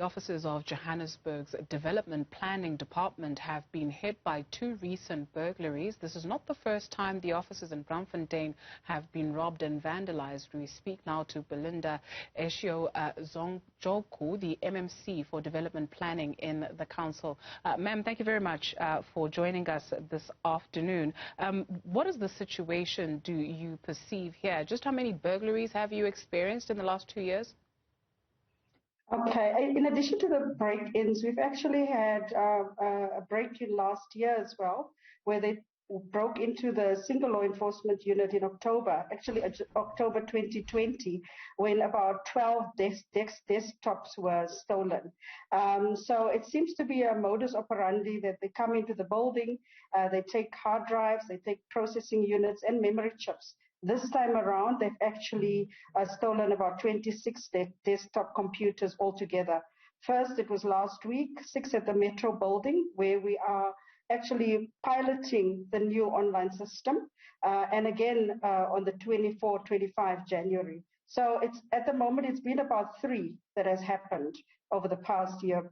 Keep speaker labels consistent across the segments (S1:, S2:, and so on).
S1: The offices of Johannesburg's Development Planning Department have been hit by two recent burglaries. This is not the first time the offices in Braamfontein have been robbed and vandalized. We speak now to Belinda Echeo-zon-joku, the MMC for Development Planning in the Council. Ma'am, thank you very much for joining us this afternoon. What is the situation do you perceive here? Just how many burglaries have you experienced in the last 2 years?
S2: Okay, in addition to the break-ins, we've actually had a break-in last year as well, where they broke into the single law enforcement unit in October, actually October 2020, when about 12 desktops were stolen. So it seems to be a modus operandi that they come into the building, they take hard drives, they take processing units and memory chips. This time around, they've actually stolen about 26 desktop computers altogether. First, it was last week, 6 at the Metro building, where we are actually piloting the new online system, and again on the 24-25 January. So at the moment, it's been about 3 that has happened over the past year,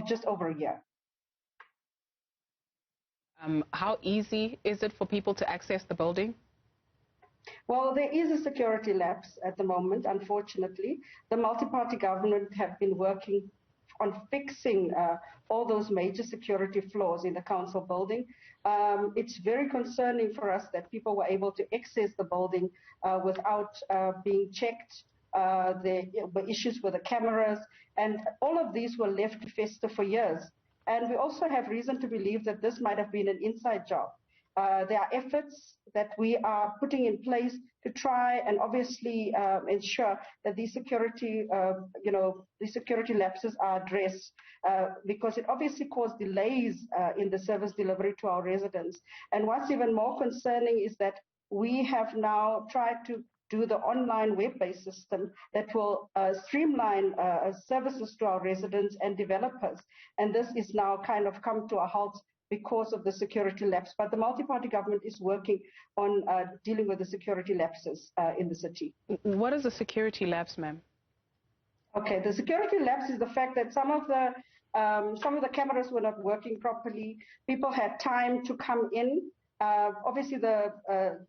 S2: just over a year.
S1: How easy is it for people to access the building?
S2: Well, there is a security lapse at the moment, unfortunately. The multi-party government have been working on fixing all those major security flaws in the council building. It's very concerning for us that people were able to access the building without being checked. There were issues with the cameras, and all of these were left to fester for years. And we also have reason to believe that this might have been an inside job. There are efforts that we are putting in place to try and obviously ensure that these security, these security lapses are addressed because it obviously caused delays in the service delivery to our residents. And what's even more concerning is that we have now tried to do the online web-based system that will streamline services to our residents and developers. And this is now kind of come to a halt because of the security lapse. But the multi-party government is working on dealing with the security lapses in the city.
S1: What is a security lapse, ma'am?
S2: Okay, the security lapse is the fact that some of the cameras were not working properly. People had time to come in. Obviously, the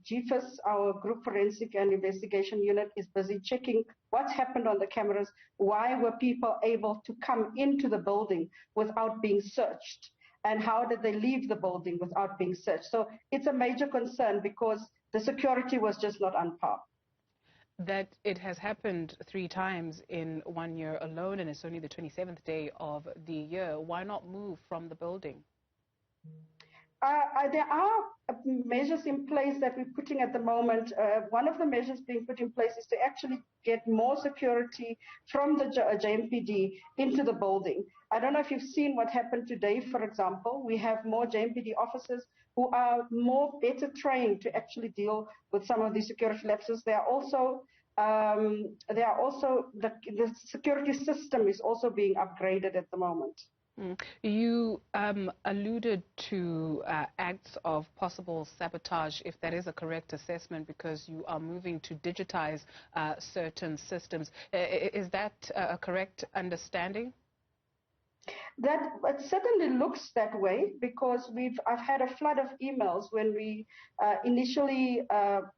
S2: GFIS, our Group Forensic and Investigation Unit, is busy checking what's happened on the cameras. Why were people able to come into the building without being searched? And how did they leave the building without being searched? So it's a major concern because the security was just not on par.
S1: That it has happened 3 times in 1 year alone, and it's only the 27th day of the year. Why not move from the building?
S2: There are measures in place that we're putting at the moment. One of the measures being put in place is to actually get more security from the JMPD into the building. I don't know if you've seen what happened today, for example. We have more JMPD officers who are better trained to actually deal with some of these security lapses. The security system is also being upgraded at the moment.
S1: You alluded to acts of possible sabotage, if that is a correct assessment, because you are moving to digitize certain systems. Is that a correct understanding?
S2: It certainly looks that way because I've had a flood of emails when we initially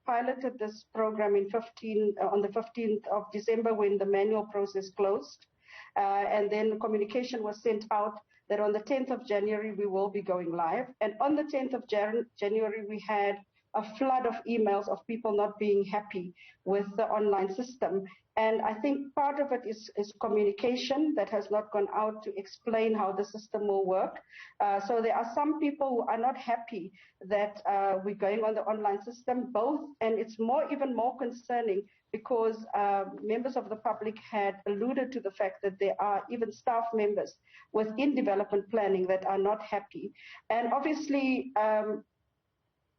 S2: piloted this program on the 15th of December when the manual process closed. And then communication was sent out that on the 10th of January we will be going live. And on the 10th of January we had a flood of emails of people not being happy with the online system. And I think part of it is communication that has not gone out to explain how the system will work. So there are some people who are not happy that we're going on the online system, and it's even more concerning because members of the public had alluded to the fact that there are even staff members within development planning that are not happy. And obviously,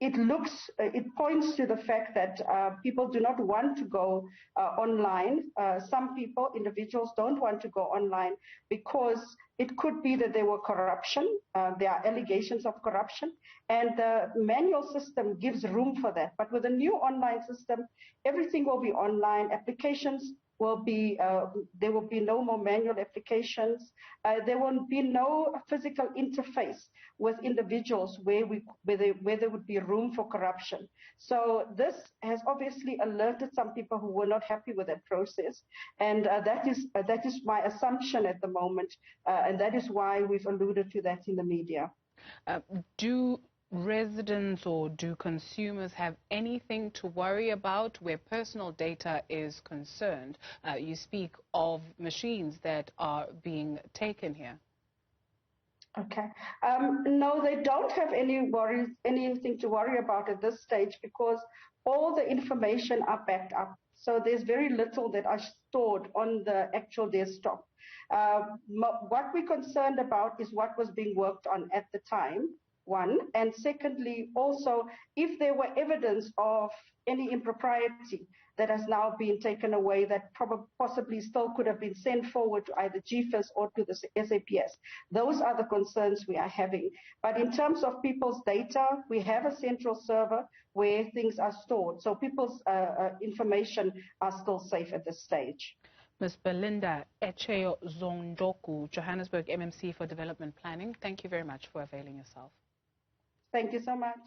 S2: it points to the fact that people do not want to go online. Some individuals don't want to go online because it could be that there were corruption. There are allegations of corruption, and the manual system gives room for that. But with the new online system, everything will be online. Applications will be, there will be no more manual applications. There will be no physical interface with individuals where there would be room for corruption. So this has obviously alerted some people who were not happy with that process, and that is my assumption at the moment, and that is why we've alluded to that in the media.
S1: Do residents or do consumers have anything to worry about where personal data is concerned? You speak of machines that are being taken here.
S2: Okay. No, they don't have anything to worry about at this stage, because all the information are backed up. So there's very little that are stored on the actual desktop. What we're concerned about is what was being worked on at the time, one, and secondly, also, if there were evidence of any impropriety that has now been taken away that possibly still could have been sent forward to either GFIS or to the SAPS. Those are the concerns we are having. But in terms of people's data, we have a central server where things are stored. So people's information are still safe at this stage.
S1: Ms. Belinda Echeo-zon-joku, Johannesburg MMC for Development Planning, thank you very much for availing yourself.
S2: Thank you so much.